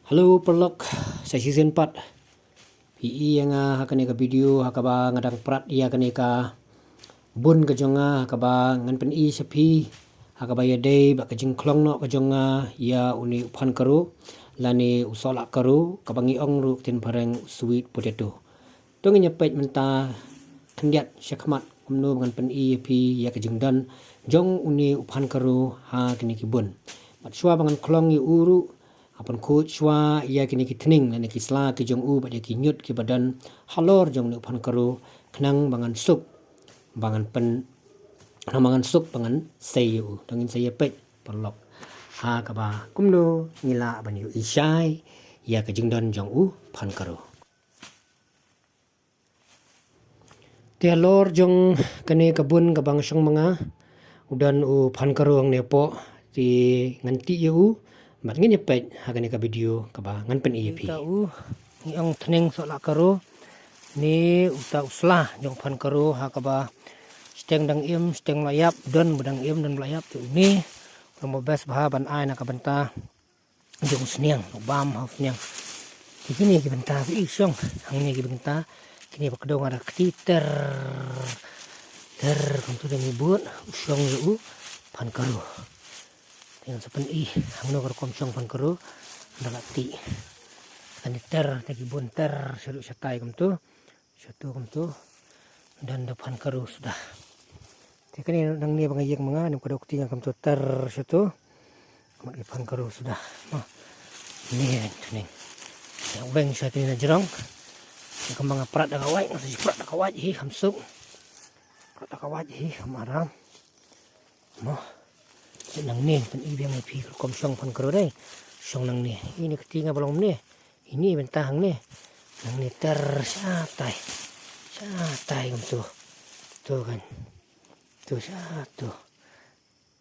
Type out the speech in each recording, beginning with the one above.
Halo perlok sa season 4 PE yang hakani ka video hakaba ngadang prat ia kani ka bun ka jonga hakaba ngan pen I sapi hakaba ya day ba ka jingklong no ka jonga ya uni uphan karu lani usola karu kabangi ong ru tin pareng sweet potato tong nya pet menta kendiat syakmat kumno ngan pen I pi ya ka jingdan jong uni uphan karu ha kini ki bun mat shwa bangan klong yu uru apan kut shwa ia kini kitning lani kisla ki jong u bade ki nyut ki badan halor jong ni uphan karu kenang bangan sup bangan pen bangan sup bangan sayu dongin saya pet perlok ha kaba kumno ngila ban yu isai ia ka jingdan jong u phan karu telor jong kani kabun kabang syong manga udan u phan karu ang nepo ti nganti yu mat ngin pet hakani ka video kaba ngan pen ep u ni ang thneng so la karu ni uta usla jong phan karu hakaba steng dang im steng layap don bedang im dan layap tu ni mo bes bah ban ai na ka banta jong sniang bam ha sniang kini ki banta i syong hang ni ki banta kini bakdong ada titer ter kuntu dang ibut syong yu phan karu yang sepen I hang no kom syong phan karu dalati ani ter tagi bunter seru satai kum tu dan depan karu sudah tekani nang ni bangayek mga nim kadok tinga kam tu ter situ mak depan karu sudah ni ning yang beng sa tin na jerong kam mga prat da kawai nasi prat da kawai hi hamsuk prat da kawai hi hamaram mo nang ni pen I biang pi kom syong phan karu dai syong nang ni ini ketinga belum ni ini bentang ni nang ni ter satai kum tu kan tu satu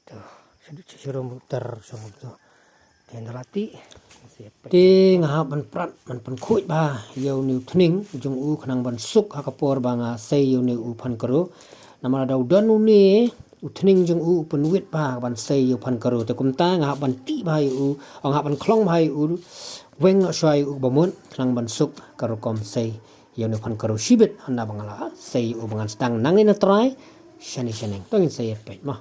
tu sedut suruh muter sama tu kendalati ti ngahap man prat man pen khuj ba yau ni thning jong u khnang ban suk hakapor banga sei yau ni u phan karu namara dau dan ni uthning jong u pen wit ba ban sei yau phan karu te kum ta ngahap ban ti ba yu ong hap ban klong ba yu weng shai u bamun khnang ban suk karu kom sei yau ni phan karu shibit anda bangala sei u bangan stang nang ni na try shani tongin saya pet mah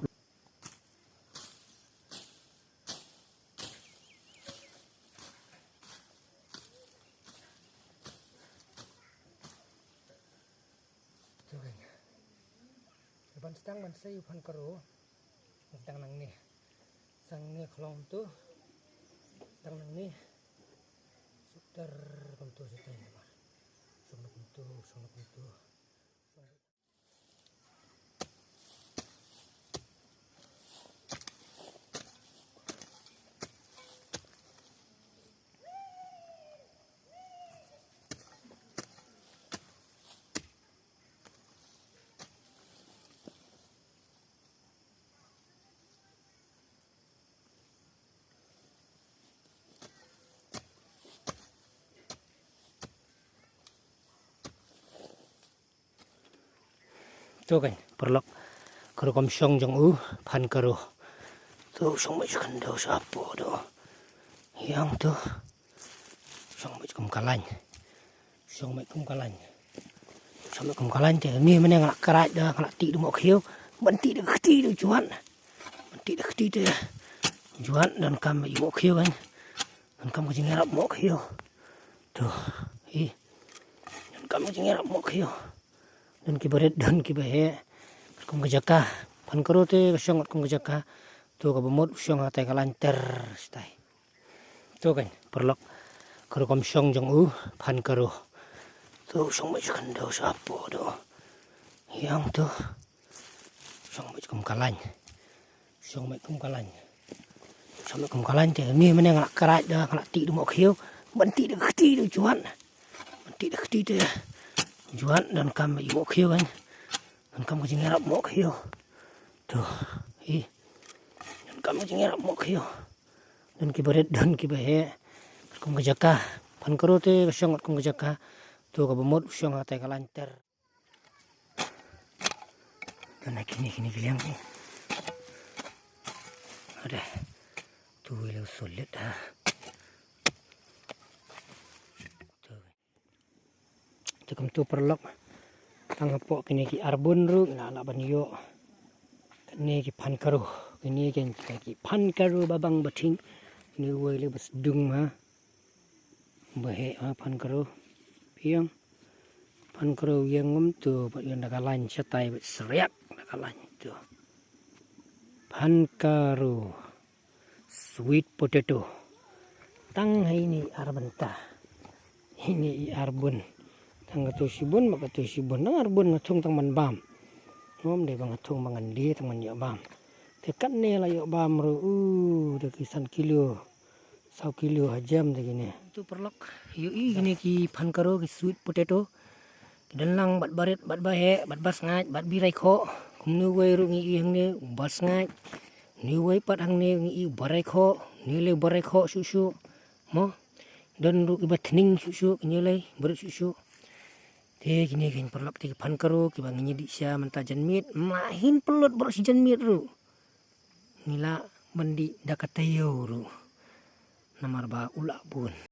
ban stang man sei phan karu stang nang ni sang ni klong tu stang nang ni suter kom tu sitai ba sung kom tu tu kan perlok karu kom syong jong u phan karu tu syong mai kan do sapo do yang tu syong mai kum kalany te ni mene ngak karat da ngak ti du mo khiu ban ti de khti du juan dan kam mo khiu kan dan kam ko jingarap mo khiu tu i dan kam ko jingarap mo khiu dan kibaret dan kibahe kum kejaka phan karu te syong kum kejaka tu ka bemot syong atai kalanter stai tu kan perlok karu kom syong jong u phan karu tu syong mai kan do sapo do yang tu syong mai kum kalany te ni mene ngak karat da ngak ti du mo khiu ban ti de khti du juan te juan dan kam mo khiu kan dan kam ko jingarap mo khiu tu i dan kam ko jingarap mo khiu dan kibaret dan kibahe kum kejaka phan karu te syong kum kejaka tu ka bemot syong atai kalanter dan kini kiliang ni ada tu lu sulit dah kam tu perlok tang pok kini ki arbun ru la ban yo kini ki pan karu kini ki pan karu babang bating ni woi le bas dung ha bahe ha pan karu piang pan karu yang ngum tu ba yang dakalan chatai seriak dakalan tu pan karu sweet potato tang hai ni arbenta ini arbun tang tu sibun maka tu sibun nang arbun ngatung tang man bam nom de bang ngatung mangan di tang man yo bam tekan ne la yo bam ru de kisan kilo 1 kilo hajam de gini tu perlok yo i gini ki pan karo ki sweet potato dan lang bat baret bat bahe bat bas ngai bat birai kho kum nu wei ru ngi hang ne bas ngai ni wei pat hang ne ngi barai kho ni le barai kho su su mo dan ru ibat ning su su ni le ber su su te gini gin perlok ti pan karo ki bang ngi di sia menta jan mit mahin pelot ber si jan mit ru nila mandi dakatayo ru namar ba ulak bun